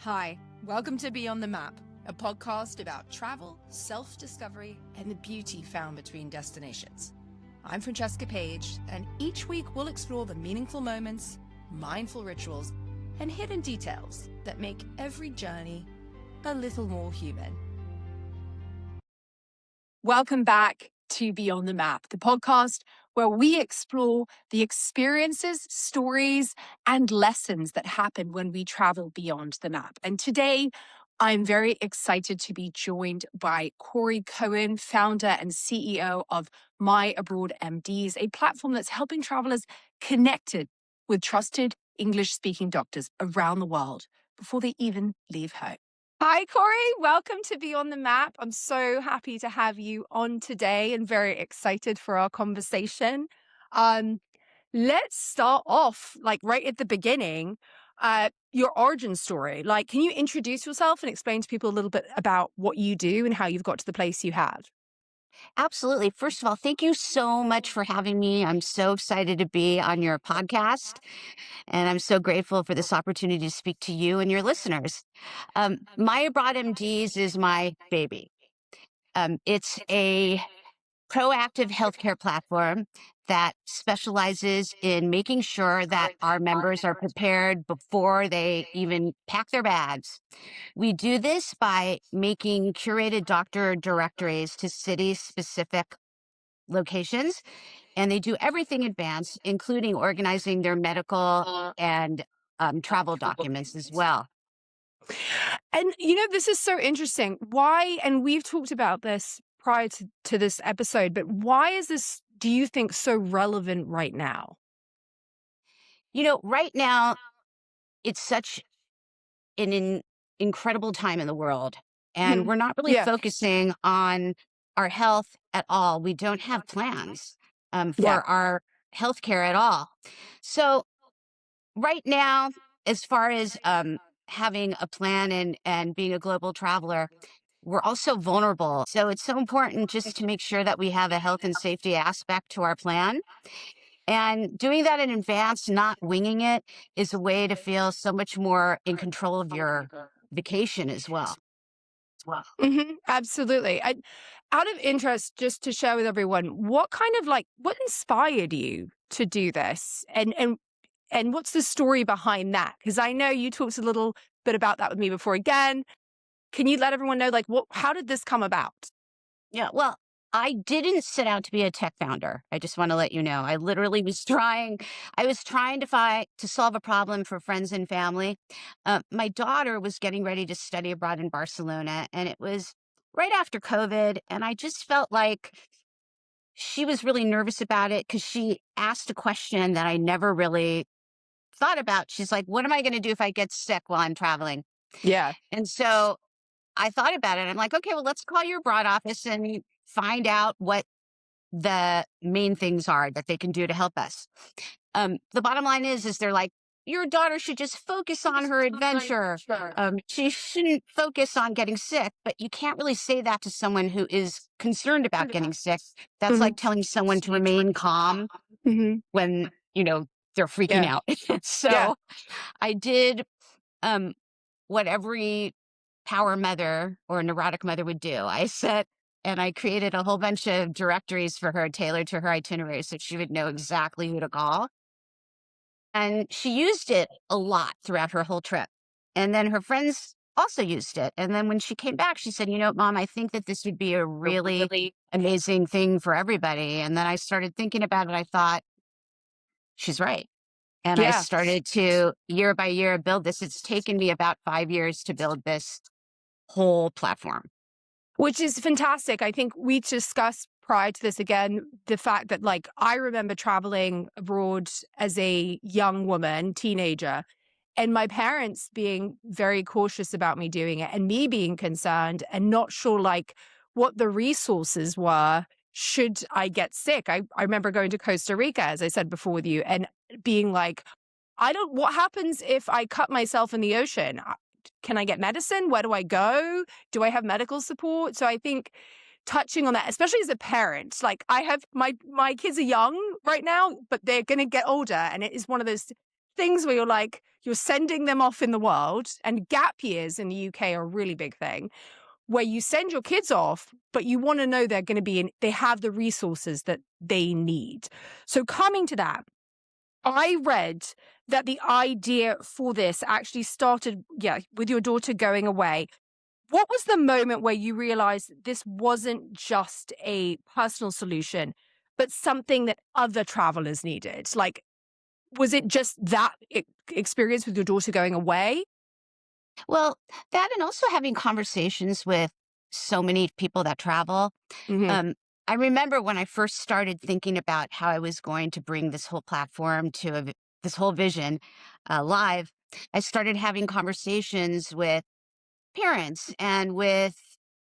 Hi, welcome to Beyond the Map, a podcast about travel, self-discovery, and the beauty found between destinations. I'm Francesca Page, and each week we'll explore the meaningful moments, mindful rituals, and hidden details that make every journey a little more human. Welcome back to Beyond the Map, the podcast where we explore the experiences, stories, and lessons that happen when we travel beyond the map. And today, I'm very excited to be joined by Cheri Cohen, founder and CEO of My Abroad MDS, a platform that's helping travelers connected with trusted English-speaking doctors around the world before they even leave home. Hi, Cori. Welcome to Be on the Map. I'm so happy to have you on today and very excited for our conversation. Let's start off right at the beginning, your origin story. Can you introduce yourself and explain to people a little bit about what you do and how you've got to the place you have? Absolutely. First of all, thank you so much for having me. I'm so excited to be on your podcast, and I'm so grateful for this opportunity to speak to you and your listeners. My Abroad MDs is my baby. It's a proactive healthcare platform that specializes in making sure that our members are prepared before they even pack their bags. We do this by making curated doctor directories to city-specific locations, and they do everything in advance, including organizing their medical and travel documents as well. And, this is so interesting. Why, and we've talked about this prior to this episode, but why is this, do you think, so relevant right now? Right now, it's such an incredible time in the world, and we're not really Yeah. focusing on our health at all. We don't have plans Yeah. for our healthcare at all. So right now, as far as having a plan and being a global traveler, we're also vulnerable. So it's so important just to make sure that we have a health and safety aspect to our plan. And doing that in advance, not winging it, is a way to feel so much more in control of your vacation as well. Absolutely. Out of interest, just to share with everyone, what what inspired you to do this, and what's the story behind that? Because I know you talked a little bit about that with me before. Again, can you let everyone know how did this come about? Yeah, well, I didn't set out to be a tech founder. I just want to let you know. I literally I was trying to solve a problem for friends and family. My daughter was getting ready to study abroad in Barcelona, and it was right after COVID. And I just felt like she was really nervous about it because she asked a question that I never really thought about. She's like, "What am I going to do if I get sick while I'm traveling?" Yeah. And so I thought about it. I'm like, okay, well, let's call your abroad office and find out what the main things are that they can do to help us. The bottom line is they're like, your daughter should just focus on her adventure. She shouldn't focus on getting sick, but you can't really say that to someone who is concerned about getting sick. That's like telling someone to remain calm when, they're freaking Yeah. out. Yeah. So I did what every power mother or neurotic mother would do. I created a whole bunch of directories for her tailored to her itinerary so she would know exactly who to call. And she used it a lot throughout her whole trip. And then her friends also used it. And then when she came back, she said, Mom, I think that this would be a really amazing thing for everybody. And then I started thinking about it. I thought, she's right. And I Yeah. started to, year by year, build this. It's taken me about 5 years to build this whole platform. Which is fantastic. I think we discussed prior to this again, the fact that I remember traveling abroad as a young woman, teenager, and my parents being very cautious about me doing it and me being concerned and not sure what the resources were should I get sick. I remember going to Costa Rica, as I said before with you, and being like, what happens if I cut myself in the ocean? Can I get medicine? Where do I go? Do I have medical support? So I think touching on that, especially as a parent, I have my kids are young right now, but they're going to get older. And it is one of those things where you're sending them off in the world, and gap years in the UK are a really big thing, where you send your kids off, but you want to know they're going to they have the resources that they need. So coming to that, I read that the idea for this actually started, with your daughter going away. What was the moment where you realized this wasn't just a personal solution, but something that other travelers needed? Like, was it just that experience with your daughter going away? Well, that and also having conversations with so many people that travel. Hmm. Um, I remember when I first started thinking about how I was going to bring this whole platform to this whole vision live, I started having conversations with parents and with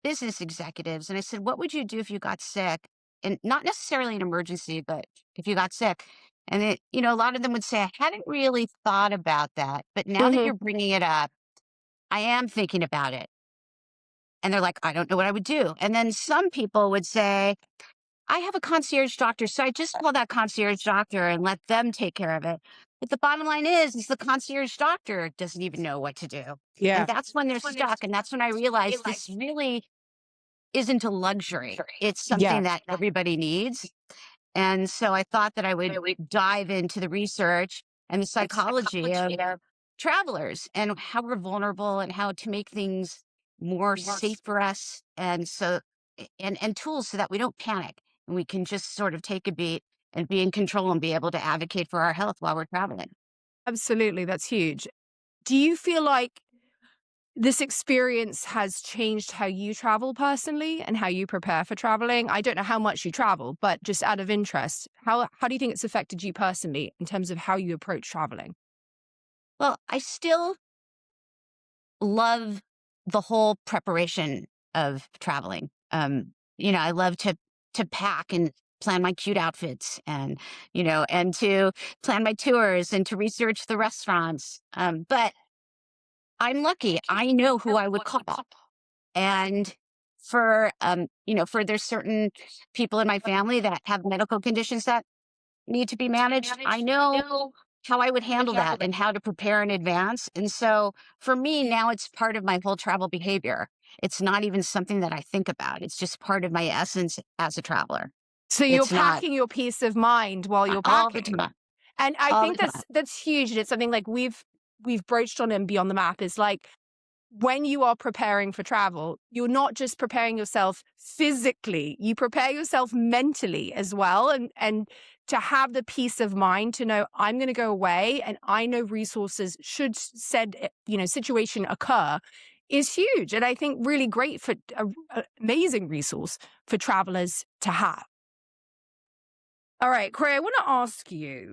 business executives. And I said, what would you do if you got sick? And not necessarily an emergency, but if you got sick. And a lot of them would say, I hadn't really thought about that. But now that Hmm. you're bringing it up, I am thinking about it. And they're like, I don't know what I would do. And then some people would say, I have a concierge doctor, so I just call that concierge doctor and let them take care of it. But the bottom line is the concierge doctor doesn't even know what to do. And Yeah, that's when they're stuck. And that's when I realized this really isn't a luxury. It's yeah, something that everybody needs. And so I thought that I would dive into the research and the psychology of travelers and how we're vulnerable and how to make things more safe for us. And so, and tools so that we don't panic and we can just sort of take a beat and be in control and be able to advocate for our health while we're traveling. absolutely. That's huge. Do you feel like this experience has changed how you travel personally and how you prepare for traveling? I don't know how much you travel, but just out of interest, how do you think it's affected you personally in terms of how you approach traveling? Well, I still love the whole preparation of traveling. I love to pack and plan my cute outfits and and to plan my tours and to research the restaurants. But I'm lucky. I know who I would call. And for there's certain people in my family that have medical conditions that need to be managed. I know how I would handle that and how to prepare in advance. And so for me, now it's part of my whole travel behavior. It's not even something that I think about. It's just part of my essence as a traveler. So you're It's not packing your peace of mind while you're all the packing. time, And I all the think time. that's huge. And it's something like we've broached on in Beyond the Map is like, when you are preparing for travel, you're not just preparing yourself physically, you prepare yourself mentally as well. And to have the peace of mind to know I'm going to go away and I know resources should said, situation occur is huge. And I think really great for a amazing resource for travelers to have. All right, Cori, I want to ask you,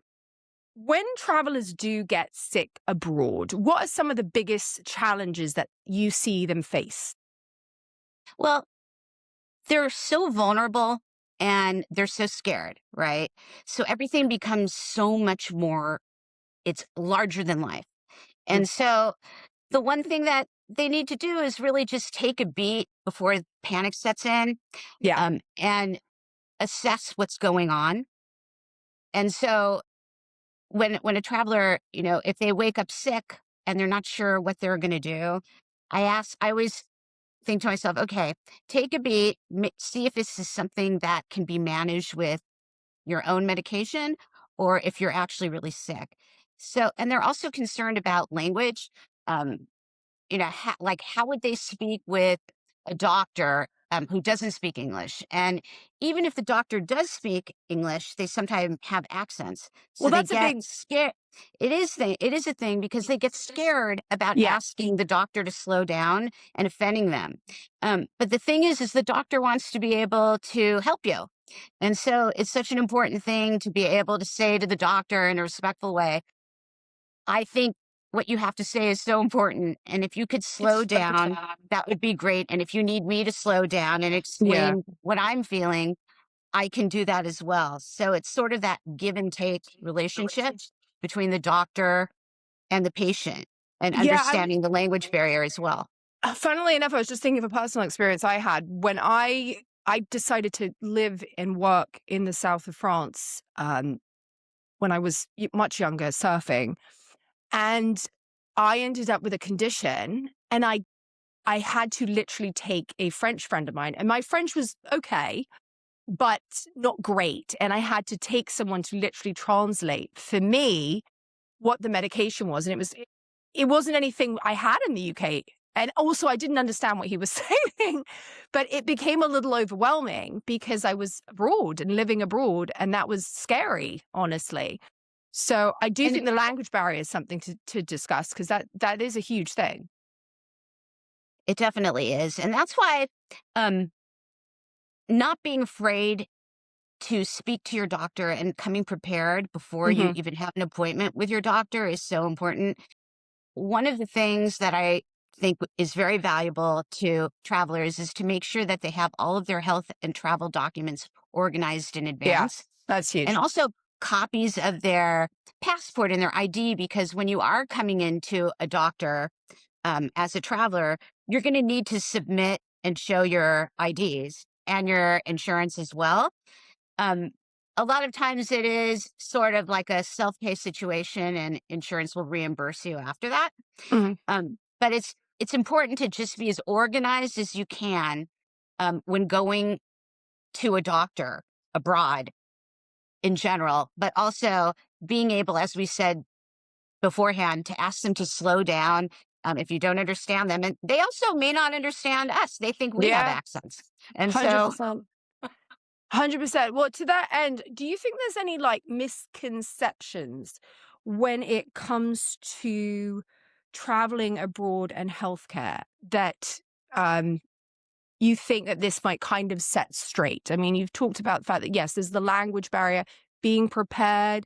when travelers do get sick abroad, what are some of the biggest challenges that you see them face? Well, they're so vulnerable and they're so scared, right? So everything becomes so much more, it's larger than life. Mm. And so the one thing that they need to do is really just take a beat before panic sets in, Yeah. and assess what's going on. And so when a traveler, if they wake up sick and they're not sure what they're going to do, I always think to myself, okay, take a beat, see if this is something that can be managed with your own medication or if you're actually really sick. So, and they're also concerned about language. Um, like how would they speak with a doctor who doesn't speak English? And even if the doctor does speak English, they sometimes have accents, Well, so they that's a get big, scared. It is a thing because they get scared about yeah. asking the doctor to slow down and offending them. But the thing is the doctor wants to be able to help you. And so it's such an important thing to be able to say to the doctor in a respectful way, I think what you have to say is so important. And if you could slow down, that would be great. And if you need me to slow down and Yeah. explain what I'm feeling, I can do that as well. So it's sort of that give and take relationship between the doctor and the patient and Yeah. understanding the language barrier as well. Funnily enough, I was just thinking of a personal experience I had when I decided to live and work in the south of France when I was much younger, surfing. And I ended up with a condition, and I had to literally take a French friend of mine, and my French was okay, but not great. And I had to take someone to literally translate for me what the medication was. And it wasn't anything I had in the UK. And also I didn't understand what he was saying, but it became a little overwhelming because I was abroad and living abroad. And that was scary, honestly. So I do And think the language barrier is something to discuss, because that is a huge thing. it definitely is. And that's why um, not being afraid to speak to your doctor and coming prepared before you Hmm. even have an appointment with your doctor is so important. One of the things that I think is very valuable to travelers is to make sure that they have all of their health and travel documents organized in Yeah, advance, that's and huge. also copies of their passport and their ID, because when you are coming into a doctor as a traveler, you're going to need to submit and show your IDs and your insurance as well. Um, a lot of times it is sort of like a self-pay situation, and insurance will reimburse you after that. Mhm. But it's important to just be as organized as you can when going to a doctor abroad in general, but also being able, as we said beforehand, to ask them to slow down if you don't understand them. And they also may not understand us. They think we have Yeah, accents. And so, 100%. 100%. Well, to that end, do you think there's any like misconceptions when it comes to traveling abroad and healthcare that um, you think that this might kind of set straight? I mean, you've talked about the fact that, yes, there's the language barrier, being prepared.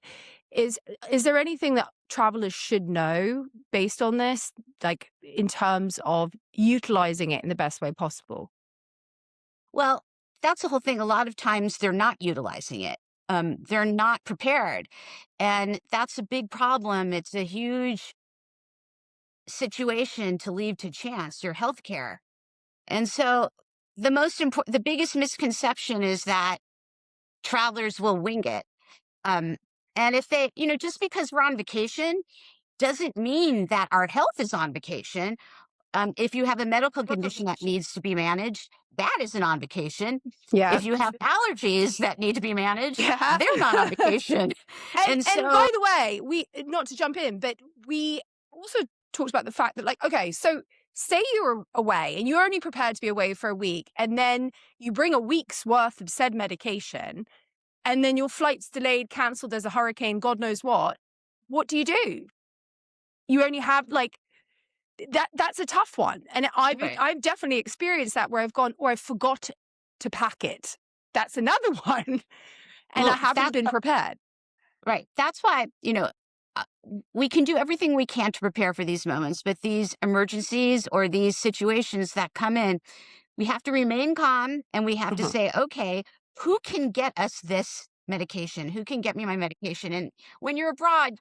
Is is there anything that travelers should know based on this, like in terms of utilizing it in the best way possible? well, that's the whole thing. A lot of times they're not utilizing it. They're not prepared. And that's a big problem. It's a huge situation to leave to chance, your health care. And so the biggest misconception is that travelers will wing it. Um, and if they, just because we're on vacation doesn't mean that our health is on vacation. If you have a medical condition that needs to be managed, that isn't on vacation. Yeah. If you have allergies that need to be managed, Yeah. they're not on vacation. And And so, by the way, we not to jump in, but we also talked about the fact that, like, okay, so say you're away and you're only prepared to be away for a week, and then you bring a week's worth of said medication, and then your flight's delayed, cancelled, there's a hurricane, God knows what. What do you do? You only have like that's a tough one. And right. I've definitely experienced that where I've gone, or I forgot to pack it. That's another one. And I Well, haven't been prepared. right. That's why, uh, we can do everything we can to prepare for these moments, but these emergencies or these situations that come in, we have to remain calm and we have to Mhm. say, okay, who can get us this medication? Who can get me my medication? And when you're abroad,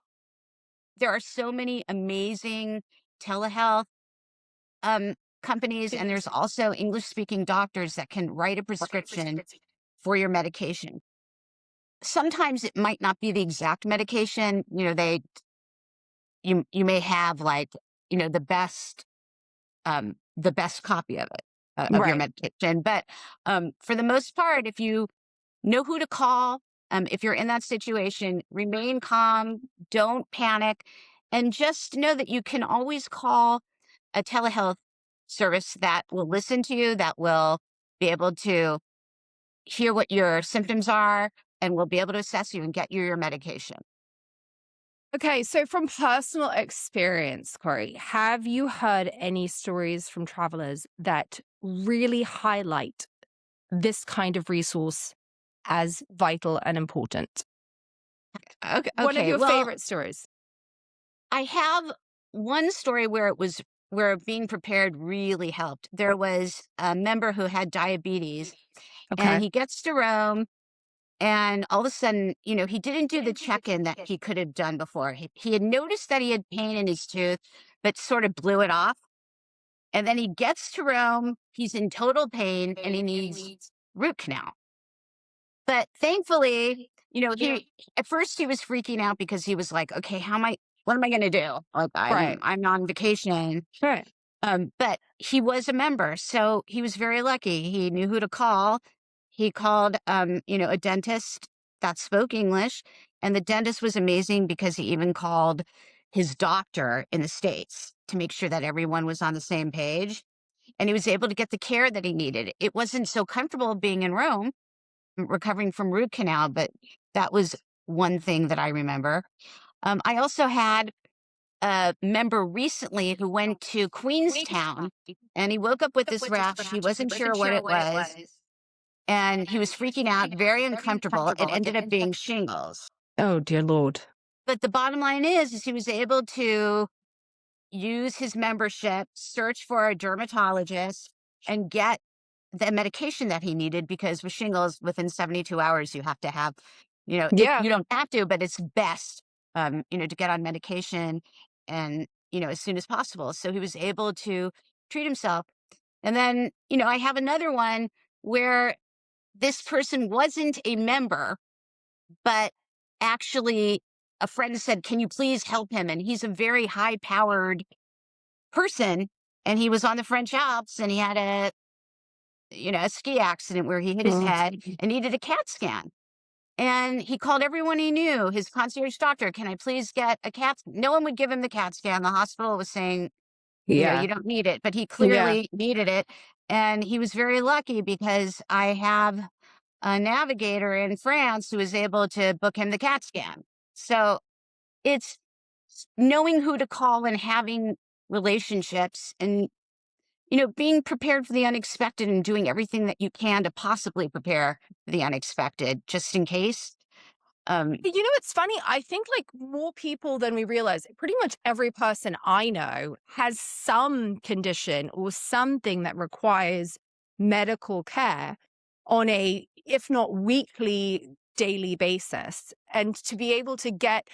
there are so many amazing telehealth um, companies, and there's also English speaking doctors that can write a prescription for your medication. Sometimes it might not be the exact medication. You may have like, the best copy of it, of your Right. medication. But for the most part, if you know who to call, if you're in that situation, remain calm, don't panic, and just know that you can always call a telehealth service that will listen to you, that will be able to hear what your symptoms are, and will be able to assess you and get you your medication. Okay, so from personal experience, Corey, have you heard any stories from travelers that really highlight this kind of resource as vital and important? Okay, One of okay. your Well, favorite stories. I have one story where being prepared really helped. There was a member who had diabetes, and Okay. he gets to Rome, and all of a sudden, he didn't do the check-in that he could have done before. He had noticed that he had pain in his tooth, but sort of blew it off. And then he gets to Rome, he's in total pain, and he needs root canal. But thankfully, he at first he was freaking out because he was like, okay, how am I? what am I going to do? Like Right. I'm on vacation. Right. But he was a member, so he was very lucky. He knew who to call. He called, a dentist that spoke English, and the dentist was amazing because he even called his doctor in the States to make sure that everyone was on the same page. And he was able to get the care that he needed. It wasn't so comfortable being in Rome, recovering from root canal, but that was one thing that I remember. I also had a member recently who went to Queenstown and he woke up with this rash. He wasn't sure what it was. And he was freaking out, very uncomfortable. It ended up being shingles. Oh, dear Lord. But the bottom line is he was able to use his membership, search for a dermatologist, and get the medication that he needed because with shingles, within 72 hours, you have to have, Yeah. you don't have to, but it's best, to get on medication and, as soon as possible. So he was able to treat himself. And then, I have another one where this person wasn't a member, but actually a friend said, can you please help him? And he's a very high powered person. And he was on the French Alps and he had a ski accident where he hit his Mm. head and needed a CAT scan. And he called everyone he knew, his concierge doctor, can I please get a CAT? No one would give him the CAT scan. The hospital was saying, Yeah. you don't need it, but he Yeah. clearly needed it. And he was very lucky because I have a navigator in France who was able to book him the CAT scan. So it's knowing who to call and having relationships and being prepared for the unexpected and doing everything that you can to possibly prepare for the unexpected, just in case. Um, You know, it's funny. I think like more people than we realize, pretty much every person I know has some condition or something that requires medical care on a, if not weekly, daily basis. And to be able to get,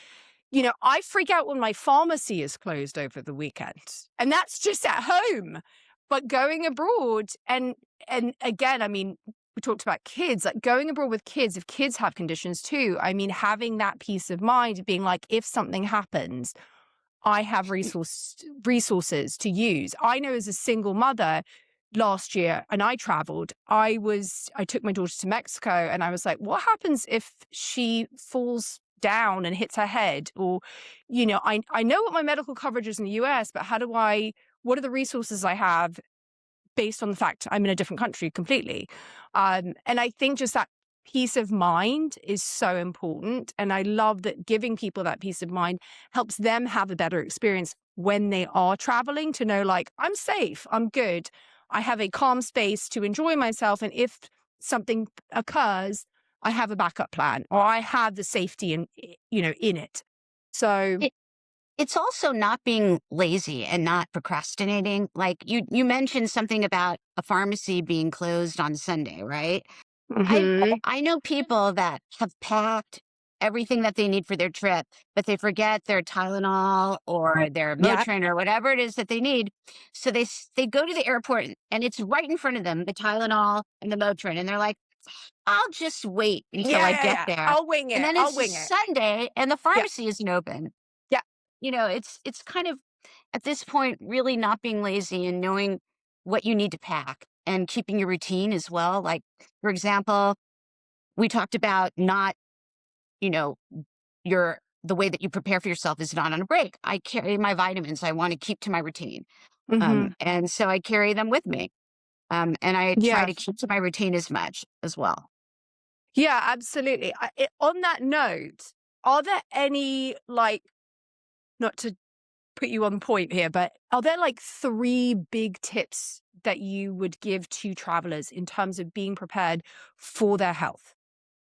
I freak out when my pharmacy is closed over the weekend, and that's just at home. But going abroad, and again, I mean, we talked about kids, like going abroad with kids, if kids have conditions too, I mean, having that peace of mind, being like, if something happens, I have resources to use. I know as a single mother last year, and I traveled, I took my daughter to Mexico, and I was like, what happens if she falls down and hits her head? Or, I know what my medical coverage is in the US, but what are the resources I have based on the fact I'm in a different country completely? And I think just that peace of mind is so important. And I love that giving people that peace of mind helps them have a better experience when they are traveling, to know, like, I'm safe, I'm good, I have a calm space to enjoy myself. And if something occurs, I have a backup plan, or I have the safety in it. So, it, it's also not being lazy and not procrastinating. Like you mentioned something about a pharmacy being closed on Sunday, right? I mhm. I know people that have packed everything that they need for their trip, but they forget their Tylenol or their Yeah. Motrin or whatever it is that they need. So they go to the airport and it's right in front of them, the Tylenol and the Motrin, and they're like, "I'll just wait until Yeah, I yeah, get yeah. there." I'll wing And it. then I'll it's a wing it. Sunday and the Yeah. pharmacy isn't open. Yeah. It's kind of at this point really not being lazy and knowing what you need to pack and keeping your routine as well. Like, for example, we talked about not, you know, the way that you prepare for yourself is not on a break. I carry my vitamins. I want to keep to my routine. Mhm. And so I carry them with me. And I try Yeah. to keep to my routine as much as well. Yeah, absolutely. On that note, are there any, like, not to put you on point here, but are there like three big tips that you would give to travelers in terms of being prepared for their health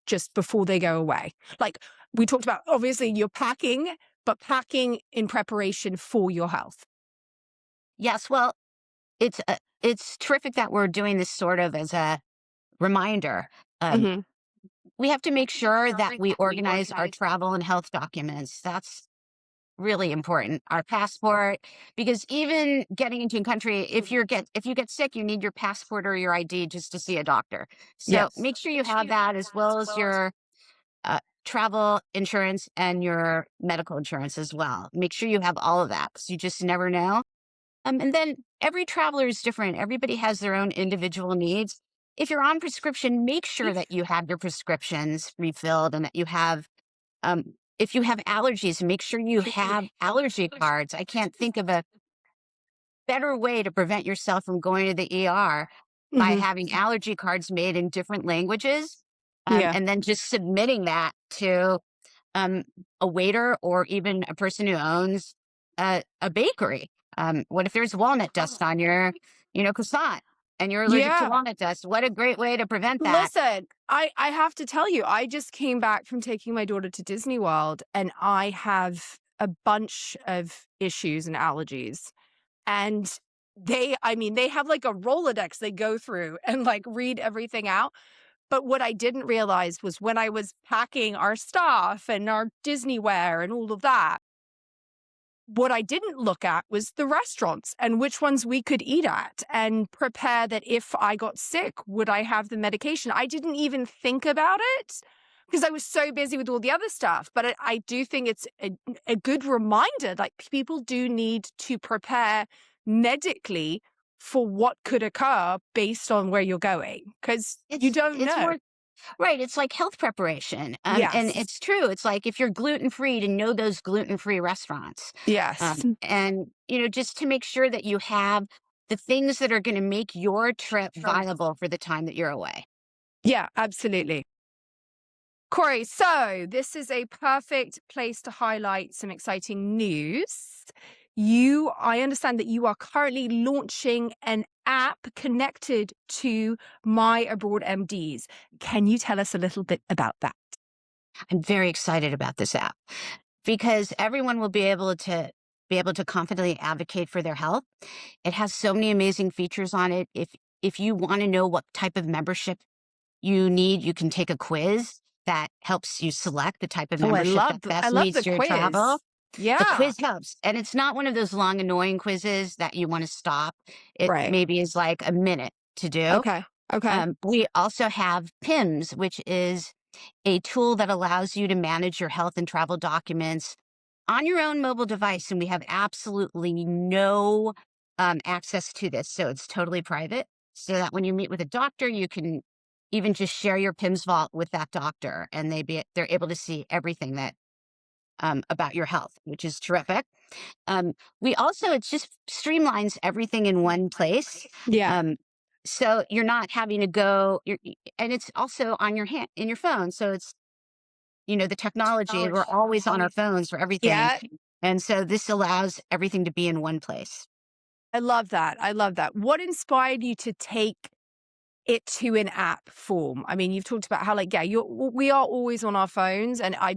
just before they go away? Like, we talked about, obviously you're packing, but packing in preparation for your health. Yes, well, it's terrific that we're doing this sort of as a reminder. Um, Hmm. we have to make sure that we organize our travel and health documents. That's really important. Our passport, because even getting into a country, if you get sick, you need your passport or your ID just to see a doctor. So Yes. make sure you have that as well as your travel insurance and your medical insurance as well. Make sure you have all of that because you just never know. And then every traveler is different. Everybody has their own individual needs. If you're on prescription, make sure that you have your prescriptions refilled and that you have, if you have allergies, make sure you have allergy cards. I can't think of a better way to prevent yourself from going to the ER by Hmm. having allergy cards made in different languages, Yeah. and then just submitting that to um, a waiter or even a person who owns a bakery. What if there's walnut dust on your, croissant and you're allergic to Yeah. walnut dust? What a great way to prevent that. Listen, I have to tell you, I just came back from taking my daughter to Disney World and I have a bunch of issues and allergies. And they have like a Rolodex they go through and like read everything out. But what I didn't realize was when I was packing our stuff and our Disney wear and all of that, what I didn't look at was the restaurants and which ones we could eat at and prepare that if I got sick, would I have the medication? I didn't even think about it because I was so busy with all the other stuff. But I do think it's a good reminder, like people do need to prepare medically for what could occur based on where you're going because you don't It's know. more right. It's like health preparation. And Yes. it's true. It's like if you're gluten free, to know those gluten free restaurants. Yes. And, just to make sure that you have the things that are going to make your trip viable for the time that you're away. Yeah, absolutely. Cori, so this is a perfect place to highlight some exciting news. I understand that you are currently launching an app connected to My Abroad MDs. Can you tell us a little bit about that? I'm very excited about this app because everyone will be able to confidently advocate for their health. It has so many amazing features on it. If you want to know what type of membership you need, you can take a quiz that helps you select the type of Oh, membership that I best love the meets your quiz. travel. The Yeah. quiz helps, and it's not one of those long, annoying quizzes that you want to stop. It Right. maybe is like a minute to do. Okay. Okay. We also have PIMS, which is a tool that allows you to manage your health and travel documents on your own mobile device. And we have absolutely no access to this. So it's totally private. So that when you meet with a doctor, you can even just share your PIMS vault with that doctor and they're able to see everything that about your health, which is terrific. We also, it just streamlines everything in one place. Yeah. Um, so you're not having to go, and it's also on your hand, in your phone. So it's, the technology, we're always on our phones for everything. Yeah. And so this allows everything to be in one place. I love that. I love that. What inspired you to take it to an app form? I mean, you've talked about how like, yeah, we are always on our phones and I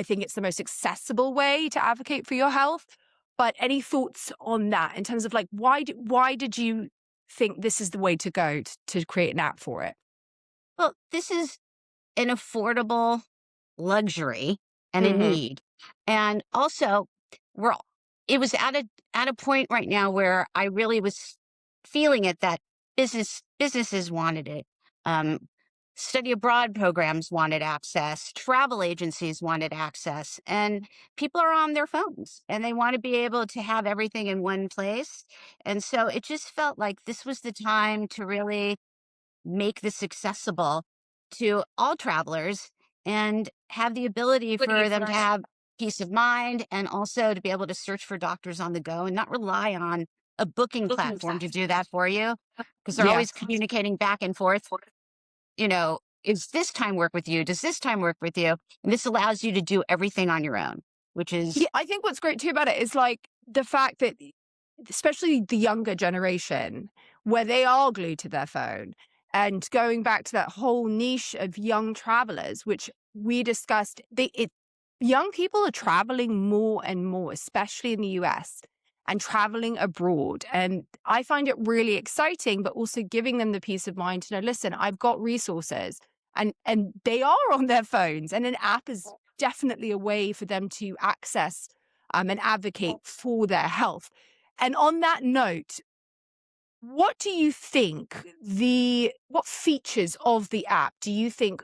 think it's the most accessible way to advocate for your health. But any thoughts on that in terms of like why did you think this is the way to go to create an app for it? Well, this is an affordable luxury and a Mhm. need. And also, we're it was at a point right now where I really was feeling it that businesses wanted it. Um, study abroad programs wanted access, travel agencies wanted access, and people are on their phones and they want to be able to have everything in one place. And so it just felt like this was the time to really make this accessible to all travelers and have the ability for them to have peace of mind and also to be able to search for doctors on the go and not rely on a booking platform to do that for you because they're Yeah. always communicating back and forth. Is this time work with you? Does this time work with you? And this allows you to do everything on your own, which Yeah, is I think what's great too about it is like the fact that especially the younger generation, where they are glued to their phone and going back to that whole niche of young travelers, which we discussed, young people are traveling more and more, especially in the US and traveling abroad. And I find it really exciting, but also giving them the peace of mind to know, listen, I've got resources and they are on their phones and an app is definitely a way for them to access and advocate for their health. And on that note, what do you think what features of the app do you think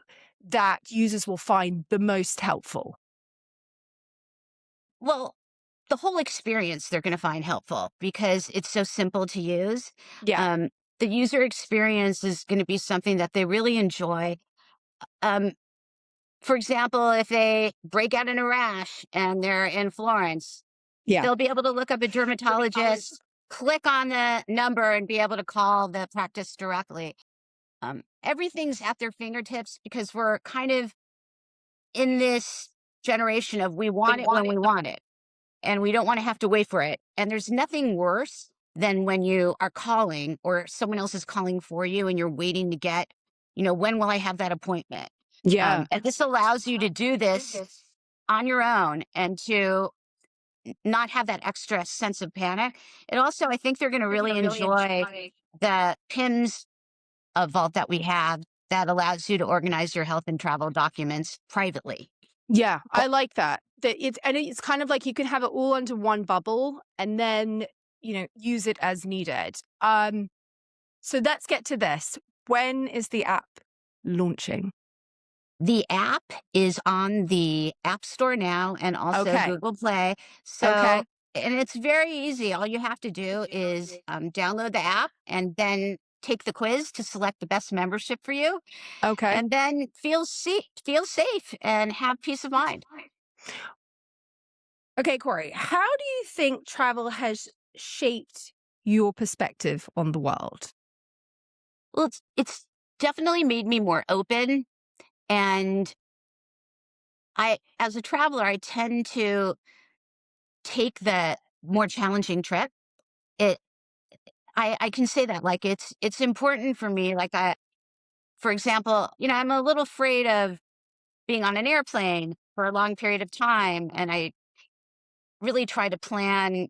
that users will find the most helpful? Well, the whole experience they're going to find helpful because it's so simple to use. Yeah. Um, the user experience is going to be something that they really enjoy. Um, for example, if they break out in a rash and they're in Florence, Yeah. they'll be able to look up a dermatologist, click on the number, and be able to call the practice directly. Everything's at their fingertips because we're kind of in this generation of we want it when we want it and we don't want to have to wait for it. And there's nothing worse than when you are calling or someone else is calling for you and you're waiting to get, when will I have that appointment? Yeah. And this allows you to do this on your own and to not have that extra sense of panic. It also, I think they're going to really enjoy the PIMS vault that we have that allows you to organize your health and travel documents privately. Yeah, I like that. It's kind of like you can have it all under one bubble and then, use it as needed. So let's get to this. When is the app launching? The app is on the App Store now and also Okay. Google Play. So, Okay. and it's very easy. All you have to do is download the app and then take the quiz to select the best membership for you, Okay. and then feel safe and have peace of mind. Okay, Cori, how do you think travel has shaped your perspective on the world? Well, it's definitely made me more open, and as a traveler, I tend to take the more challenging trip. It I can say that, like, it's important for me, like, for example, I'm a little afraid of being on an airplane for a long period of time, and I really try to plan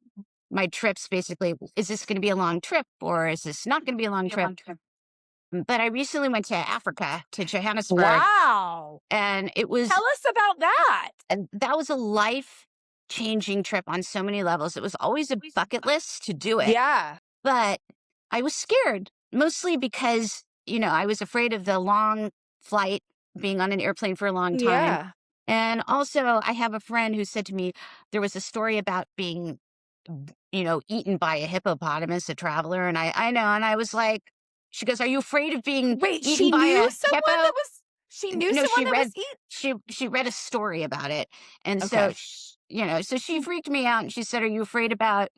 my trips basically, is this gonna be a long trip or is this not gonna be a long trip? But I recently went to Africa, to Johannesburg, Wow. and Tell us about that. that was a life-changing trip on so many levels. It was always a bucket list to do it. Yeah. But I was scared, mostly because, I was afraid of the long flight, being on an airplane for a long time. Yeah. And also, I have a friend who said to me there was a story about being, eaten by a hippopotamus, a traveler. And I know. And I was like, she goes, "Are you afraid of being Wait, eaten by a hippo?" she knew No, someone she that was read eat. she read a story about it. And so, Okay. so she freaked me out and she said, "Are you afraid about,"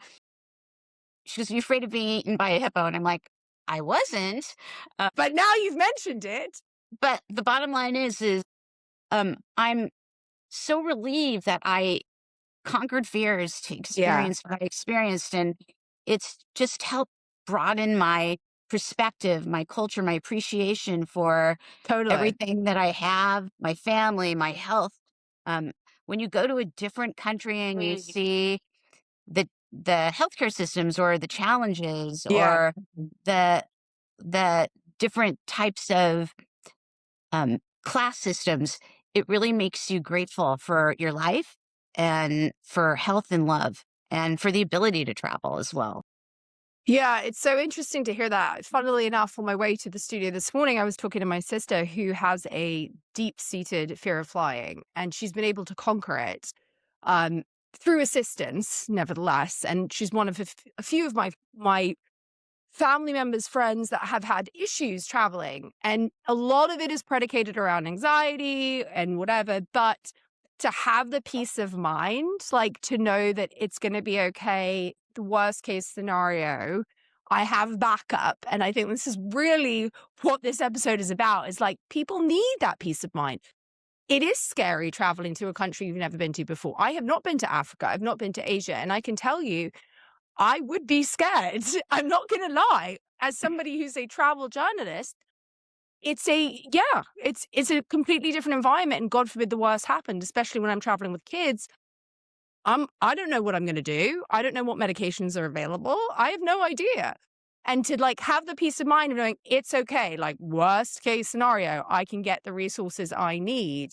she goes, "Are you afraid of being eaten by a hippo?" And I'm like, I wasn't. Uh, But now you've mentioned it. but the bottom line is, I'm so relieved that I conquered fears to Yeah, experience what I experienced. And it's just helped broaden my perspective, my culture, my appreciation for totally. everything that I have, my family, my health. Um, when you go to a different country and you see the healthcare systems or the challenges Yeah. or the the different types of class systems, it really makes you grateful for your life and for health and love and for the ability to travel as well. Yeah, it's so interesting to hear that. Funnily enough, on my way to the studio this morning, I was talking to my sister who has a deep-seated fear of flying, and she's been able to conquer it um, through assistance, nevertheless. And she's one of a few of my family members, friends that have had issues traveling. And a lot of it is predicated around anxiety and whatever. But to have the peace of mind, like to know that it's going to be okay, the worst case scenario, I have backup. And I think this is really what this episode is about is like people need that peace of mind. It is scary traveling to a country you've never been to before. I have not been to Africa. I've not been to Asia. And I can tell you, I would be scared. I'm not going to lie. As somebody who's a travel journalist, it's a completely different environment. And God forbid the worst happened, especially when I'm traveling with kids. I don't know what I'm going to do. I don't know what medications are available. I have no idea. And to like have the peace of mind of knowing it's okay, like worst case scenario, I can get the resources I need.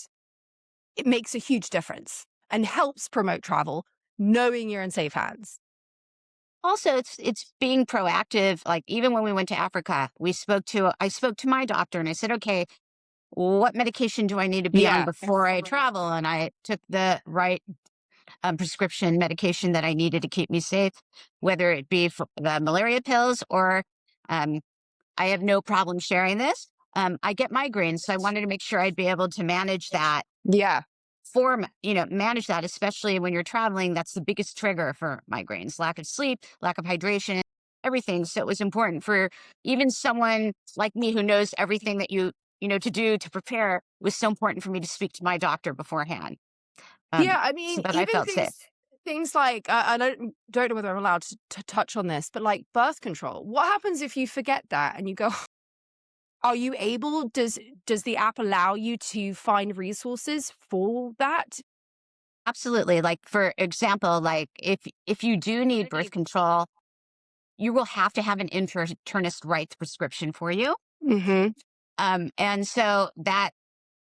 It makes a huge difference and helps promote travel, knowing you're in safe hands. Also, it's being proactive. Like even when we went to Africa, I spoke to my doctor and I said, okay, what medication do I need to be on Yeah. before I travel? And I took the right prescription medication that I needed to keep me safe, whether it be for the malaria pills or um, I have no problem sharing this. I get migraines, so I wanted to make sure I'd be able to manage that Yeah. manage that, especially when you're traveling. That's the biggest trigger for migraines: lack of sleep, lack of hydration, everything. So it was important for even someone like me who knows everything that to do to prepare. It was so important for me to speak to my doctor beforehand, Yeah, I so mean, that I even felt safe. things like I don't know whether I'm allowed to touch on this, but like birth control. What happens if you forget that and you go, are you able does the app allow you to find resources for that? Absolutely. Like, for example, like if you do need birth control, you will have to have an internist write the prescription for you. Mhm. And so that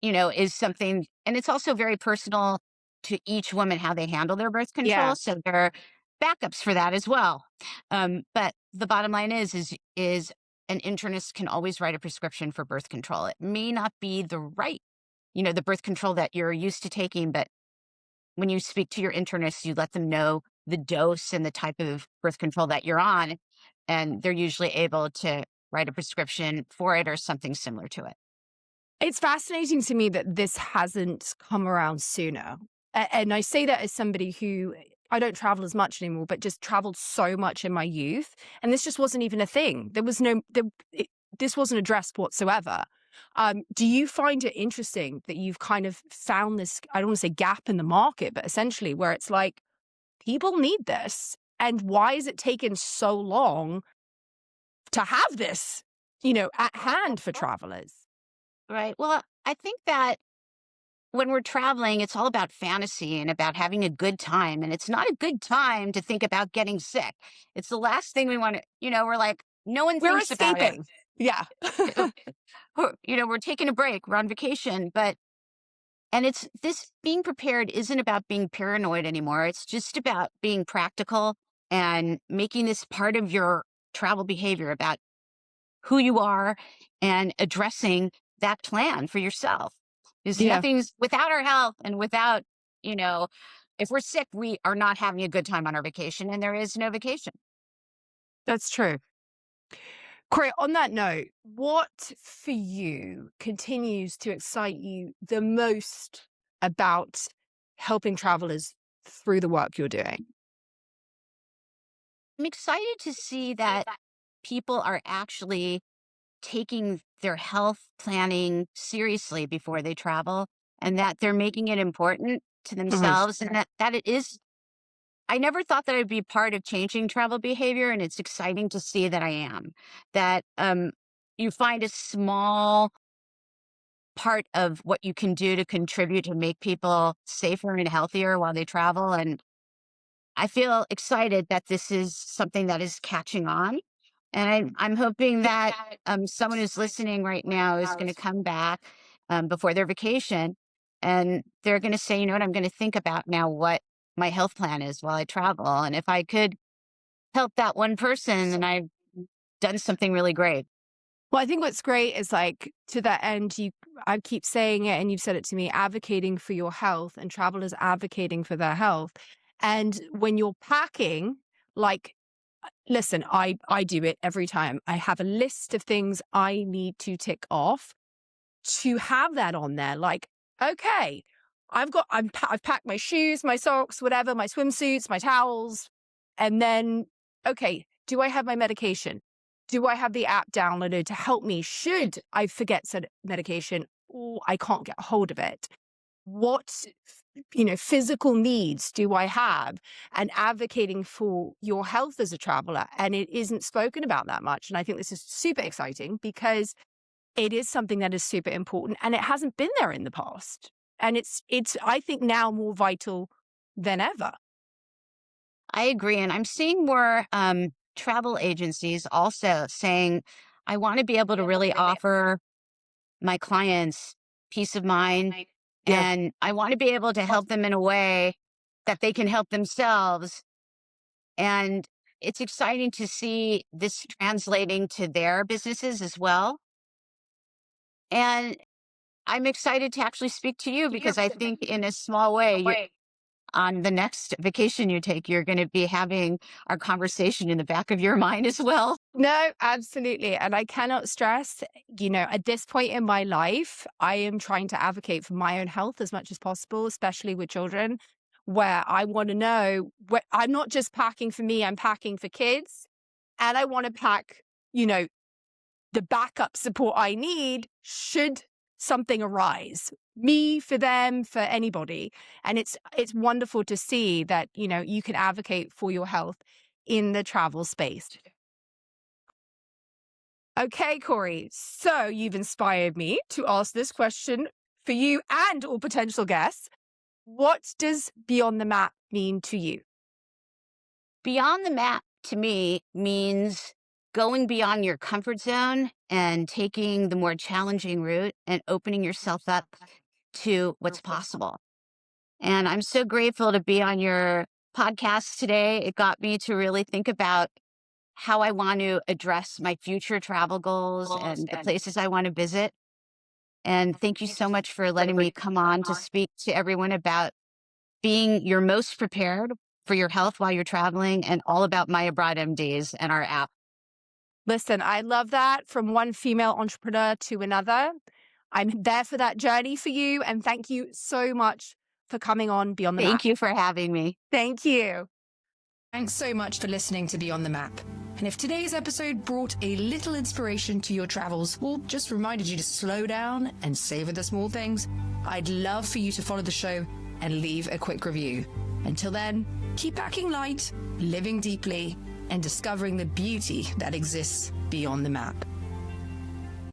is something, and it's also very personal to each woman how they handle their birth Yeah. control. So there are backups for that as well. But the bottom line is an internist can always write a prescription for birth control. It may not be the birth control that you're used to taking, but when you speak to your internist, you let them know the dose and the type of birth control that you're on, and they're usually able to write a prescription for it or something similar to it. It's fascinating to me that this hasn't come around sooner. And I say that as somebody who I don't travel as much anymore, but just traveled so much in my youth. And this just wasn't even a thing. There was this wasn't addressed whatsoever. Do you find it interesting that you've kind of found this, I don't want to say gap in the market, but essentially where it's like, people need this. And why is it taken so long to have this, at hand for travelers? Right. Well, I think that when we're traveling, it's all about fantasy and about having a good time. And it's not a good time to think about getting sick. It's the last thing we want to, we're like, no one We're thinks about it. escaping. Yeah. Uh, we're taking a break, we're on vacation, and it's this being prepared isn't about being paranoid anymore. It's just about being practical and making this part of your travel behavior about who you are and addressing that plan for yourself. Because Yeah, nothing's without our health and without, you know, if we're sick, we are not having a good time on our vacation and there is no vacation. that's true. Cori, on that note, what for you continues to excite you the most about helping travelers through the work you're doing? I'm excited to see that people are actually taking their health planning seriously before they travel and that they're making it important to Mhm. themselves and that it is. I never thought that I'd be part of changing travel behavior, and it's exciting to see that I am. That you find a small part of what you can do to contribute to make people safer and healthier while they travel. And I feel excited that this is something that is catching on. And I'm hoping that someone who's listening right now is going to come back before their vacation and they're going to say, you know what, I'm going to think about now what my health plan is while I travel. And if I could help that one person, then I've done something really great. Well, I think what's great is like to that end, I keep saying it and you've said it to me, advocating for your health and travelers advocating for their health. And when you're packing, like listen, I do it every time. I have a list of things I need to tick off to have that on there. Like, okay, I've packed my shoes, my socks, whatever, my swimsuits, my towels, and then okay, do I have my medication? Do I have the app downloaded to help me should I forget said medication or I can't get a hold of it? What physical needs do I have, and advocating for your health as a traveler, and it isn't spoken about that much, and I think this is super exciting because it is something that is super important and it hasn't been there in the past, and it's I think now more vital than ever. I agree. And I'm seeing more travel agencies also saying, I want to be able to really offer my clients peace of mind. Yeah, And I want to be able to help them in a way that they can help themselves. And it's exciting to see this translating to their businesses as well. And I'm excited to actually speak to you because I think in a small way, on the next vacation you take, you're going to be having our conversation in the back of your mind as well. No, absolutely. And I cannot stress, at this point in my life, I am trying to advocate for my own health as much as possible, especially with children, where I want to know I'm not just packing for me, I'm packing for kids. And I want to pack, the backup support I need should something arise. Me, for them, for anybody. And it's wonderful to see that, you can advocate for your health in the travel space. Okay, Cori. So you've inspired me to ask this question for you and all potential guests. What does Beyond the Map mean to you? Beyond the map to me means going beyond your comfort zone and taking the more challenging route and opening yourself up to what's possible. And I'm so grateful to be on your podcast today. It got me to really think about how I want to address my future travel goals and the places I want to visit. And thank you so much for letting me come on to speak to everyone about being your most prepared for your health while you're traveling and all about My Abroad MDs and our app. Listen, I love that, from one female entrepreneur to another. I'm there for that journey for you. And thank you so much for coming on Beyond the Map. Thank you for having me. Thank you. Thanks so much for listening to Beyond the Map. And if today's episode brought a little inspiration to your travels, or just reminded you to slow down and savor the small things, I'd love for you to follow the show and leave a quick review. Until then, keep packing light, living deeply, and discovering the beauty that exists beyond the map.